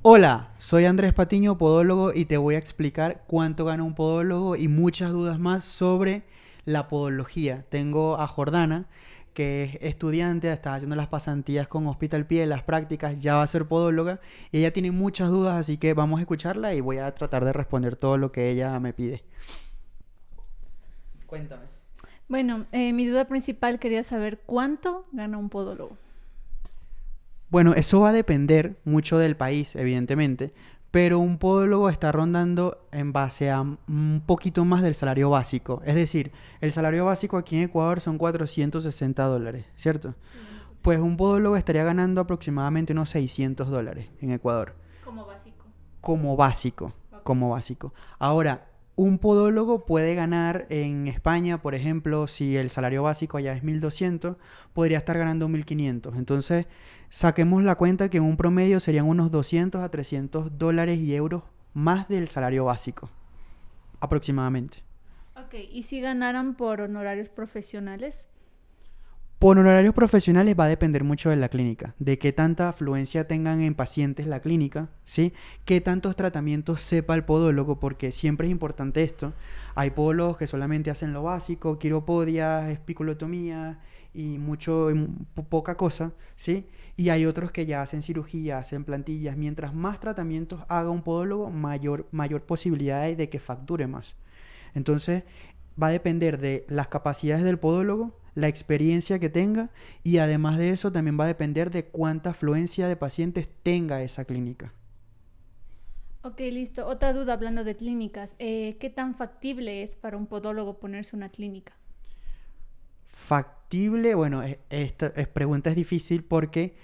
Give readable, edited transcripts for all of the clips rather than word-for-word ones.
Hola, soy Andrés Patiño, podólogo, y te voy a explicar cuánto gana un podólogo y muchas dudas más sobre la podología. Tengo a Jordana, que es estudiante, está haciendo las pasantías con Hospital Pie, las prácticas, ya va a ser podóloga, y ella tiene muchas dudas, así que vamos a escucharla y voy a tratar de responder todo lo que ella me pide. Cuéntame. Bueno, mi duda principal quería saber cuánto gana un podólogo. Bueno, eso va a depender mucho del país, evidentemente, pero un podólogo está rondando en base a un poquito más del salario básico. Es decir, el salario básico aquí en Ecuador son $460, ¿cierto? Sí, Pues un podólogo estaría ganando aproximadamente unos $600 en Ecuador como básico. como básico, Ok. como básico. Ahora, un podólogo puede ganar en España, por ejemplo, si el salario básico allá es 1.200, podría estar ganando 1.500. Entonces, saquemos la cuenta que en un promedio serían unos 200 a $300 y euros más del salario básico, aproximadamente. Ok, ¿y si ganaran por honorarios profesionales? Por honorarios profesionales va a depender mucho de la clínica, de qué tanta afluencia tengan en pacientes la clínica, ¿sí? Qué tantos tratamientos sepa el podólogo, porque siempre es importante esto. Hay podólogos que solamente hacen lo básico, quiropodias, espiculotomía y poca cosa, ¿sí? Y hay otros que ya hacen cirugía, hacen plantillas. Mientras más tratamientos haga un podólogo, mayor posibilidad hay de que facture más. Entonces, va a depender de las capacidades del podólogo, la experiencia que tenga, y además de eso también va a depender de cuánta afluencia de pacientes tenga esa clínica. Ok, listo. Otra duda hablando de clínicas. ¿Qué tan factible es para un podólogo ponerse una clínica? Factible, bueno, esta pregunta es difícil porque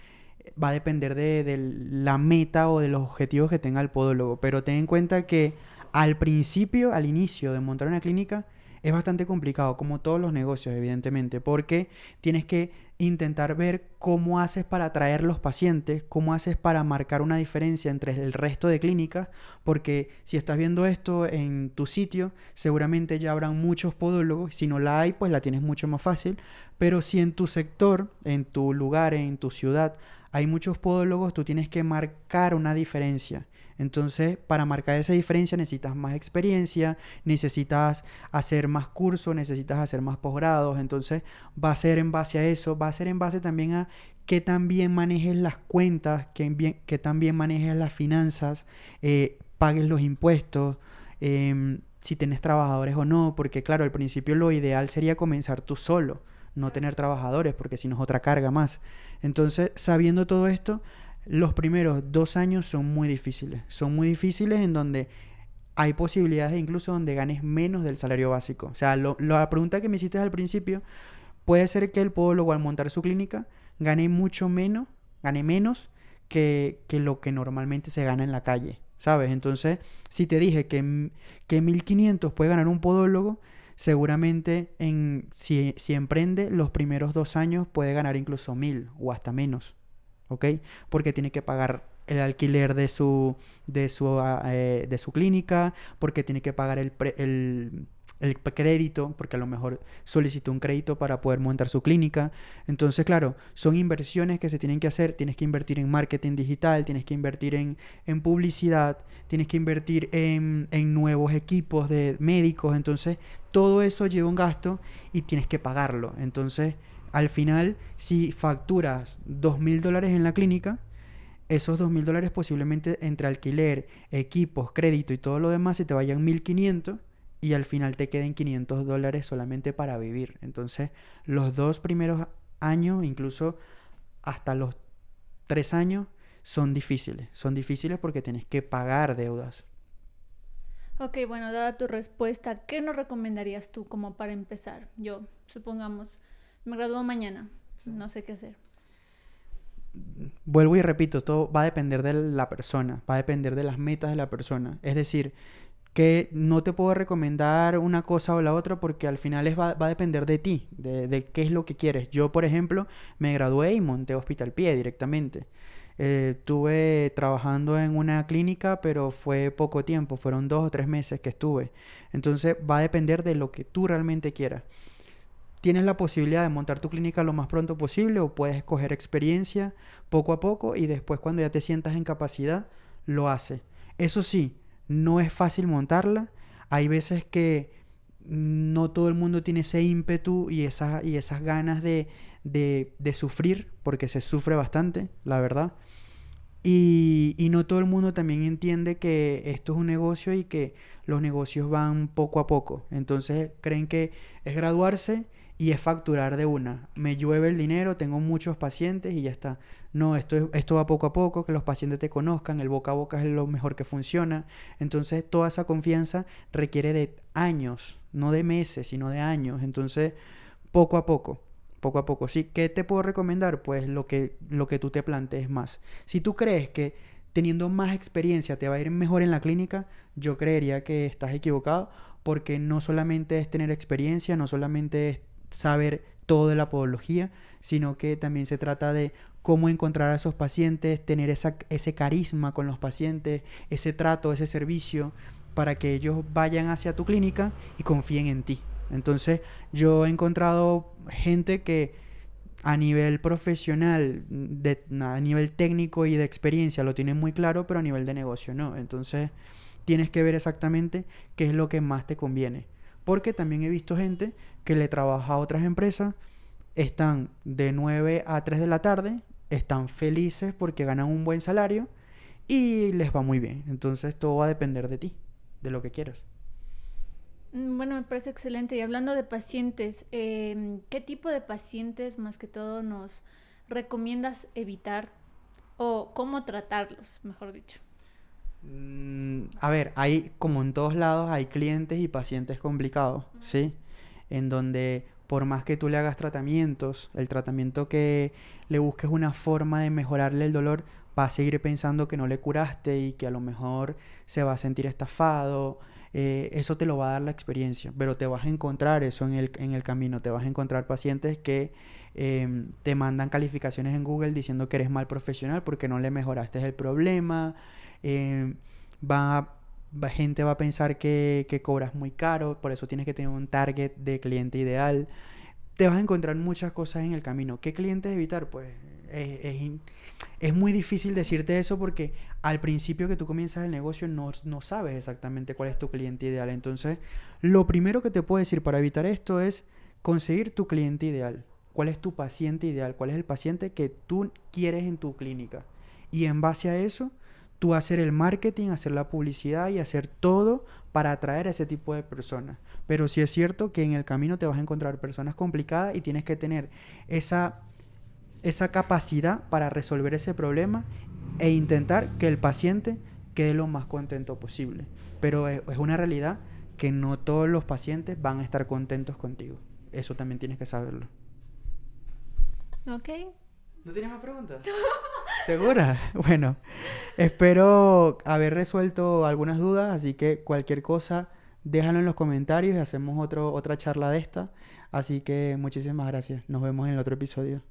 va a depender de la meta o de los objetivos que tenga el podólogo, pero ten en cuenta que al principio, al inicio de montar una clínica, es bastante complicado, como todos los negocios, evidentemente, porque tienes que intentar ver cómo haces para atraer los pacientes, cómo haces para marcar una diferencia entre el resto de clínicas, porque si estás viendo esto en tu sitio, seguramente ya habrán muchos podólogos, si no la hay, pues la tienes mucho más fácil, pero si en tu sector, en tu lugar, en tu ciudad, hay muchos podólogos, tú tienes que marcar una diferencia. Entonces, para marcar esa diferencia necesitas más experiencia, necesitas hacer más cursos, necesitas hacer más posgrados. Entonces, va a ser en base a eso, va a ser en base también a que también manejes las cuentas, que también manejes las finanzas, pagues los impuestos, si tienes trabajadores o no, porque claro, al principio lo ideal sería comenzar tú solo, no Claro. tener trabajadores, porque si no es otra carga más. Entonces, sabiendo todo esto, los primeros 2 años son muy difíciles en donde hay posibilidades de incluso donde ganes menos del salario básico. O sea, la pregunta que me hiciste al principio, puede ser que el podólogo al montar su clínica gane mucho menos, gane menos que lo que normalmente se gana en la calle, ¿sabes? Entonces, si te dije que 1.500 puede ganar un podólogo, seguramente si emprende los primeros 2 años puede ganar incluso 1.000 o hasta menos. ¿Ok? Porque tiene que pagar el alquiler de su clínica, porque tiene que pagar el crédito, porque a lo mejor solicitó un crédito para poder montar su clínica. Entonces, claro, son inversiones que se tienen que hacer. Tienes que invertir en marketing digital, tienes que invertir en publicidad, tienes que invertir en nuevos equipos de médicos. Entonces, todo eso lleva un gasto y tienes que pagarlo. Entonces, al final, si facturas $2.000 en la clínica, esos $2.000 posiblemente entre alquiler, equipos, crédito y todo lo demás se te vayan 1.500 y al final te queden $500 solamente para vivir. Entonces, los 2 primeros años, incluso hasta los 3 años, son difíciles porque tienes que pagar deudas. Ok, bueno, dada tu respuesta, ¿qué nos recomendarías tú como para empezar? Yo, supongamos, me gradúo mañana, no sé qué hacer. Vuelvo y repito, todo va a depender de la persona, va a depender de las metas de la persona. Es decir, que no te puedo recomendar una cosa o la otra porque al final va a depender de ti, de qué es lo que quieres. Yo, por ejemplo, me gradué y monté Hospital Pie directamente. Estuve trabajando en una clínica, pero fue poco tiempo, fueron 2 o 3 meses que estuve. Entonces va a depender de lo que tú realmente quieras. Tienes la posibilidad de montar tu clínica lo más pronto posible o puedes coger experiencia poco a poco y después cuando ya te sientas en capacidad lo hace. Eso sí, no es fácil montarla. Hay veces que no todo el mundo tiene ese ímpetu y esas ganas de sufrir, porque se sufre bastante, la verdad. Y no todo el mundo también entiende que esto es un negocio y que los negocios van poco a poco. Entonces creen que es graduarse y es facturar de una. Me llueve el dinero, tengo muchos pacientes y ya está. No, esto va poco a poco, que los pacientes te conozcan, el boca a boca es lo mejor que funciona. Entonces toda esa confianza requiere de años, no de meses, sino de años. Entonces, poco a poco. Poco a poco, ¿sí? ¿Qué te puedo recomendar? Pues lo que tú te plantees más. Si tú crees que teniendo más experiencia te va a ir mejor en la clínica, yo creería que estás equivocado porque no solamente es tener experiencia, no solamente es saber todo de la podología, sino que también se trata de cómo encontrar a esos pacientes, tener ese carisma con los pacientes, ese trato, ese servicio, para que ellos vayan hacia tu clínica y confíen en ti. Entonces, yo he encontrado gente que a nivel profesional, a nivel técnico y de experiencia lo tiene muy claro, pero a nivel de negocio no. Entonces, tienes que ver exactamente qué es lo que más te conviene. Porque también he visto gente que le trabaja a otras empresas, están de 9 a 3 de la tarde, están felices porque ganan un buen salario y les va muy bien. Entonces, todo va a depender de ti, de lo que quieras. Bueno, me parece excelente. Y hablando de pacientes, ¿qué tipo de pacientes más que todo nos recomiendas evitar o cómo tratarlos, mejor dicho? A ver, hay, como en todos lados, hay clientes y pacientes complicados, ¿sí? En donde por más que tú le hagas tratamientos, el tratamiento que le busques una forma de mejorarle el dolor, va a seguir pensando que no le curaste y que a lo mejor se va a sentir estafado. Eso te lo va a dar la experiencia, pero te vas a encontrar eso en el camino. Te vas a encontrar pacientes que te mandan calificaciones en Google diciendo que eres mal profesional porque no le mejoraste el problema. eh, va a- Gente va a pensar que cobras muy caro, por eso tienes que tener un target de cliente ideal. Te vas a encontrar muchas cosas en el camino. ¿Qué clientes evitar? Pues es muy difícil decirte eso porque al principio que tú comienzas el negocio no sabes exactamente cuál es tu cliente ideal. Entonces, lo primero que te puedo decir para evitar esto es conseguir tu cliente ideal. ¿Cuál es tu paciente ideal? ¿Cuál es el paciente que tú quieres en tu clínica? Y en base a eso, tú hacer el marketing, hacer la publicidad y hacer todo para atraer a ese tipo de personas. Pero sí es cierto que en el camino te vas a encontrar personas complicadas y tienes que tener esa capacidad para resolver ese problema e intentar que el paciente quede lo más contento posible. Pero es una realidad que no todos los pacientes van a estar contentos contigo. Eso también tienes que saberlo. Ok. ¿No tienes más preguntas? ¿Segura? Bueno, espero haber resuelto algunas dudas, así que cualquier cosa déjalo en los comentarios y hacemos otra charla de esta. Así que muchísimas gracias. Nos vemos en el otro episodio.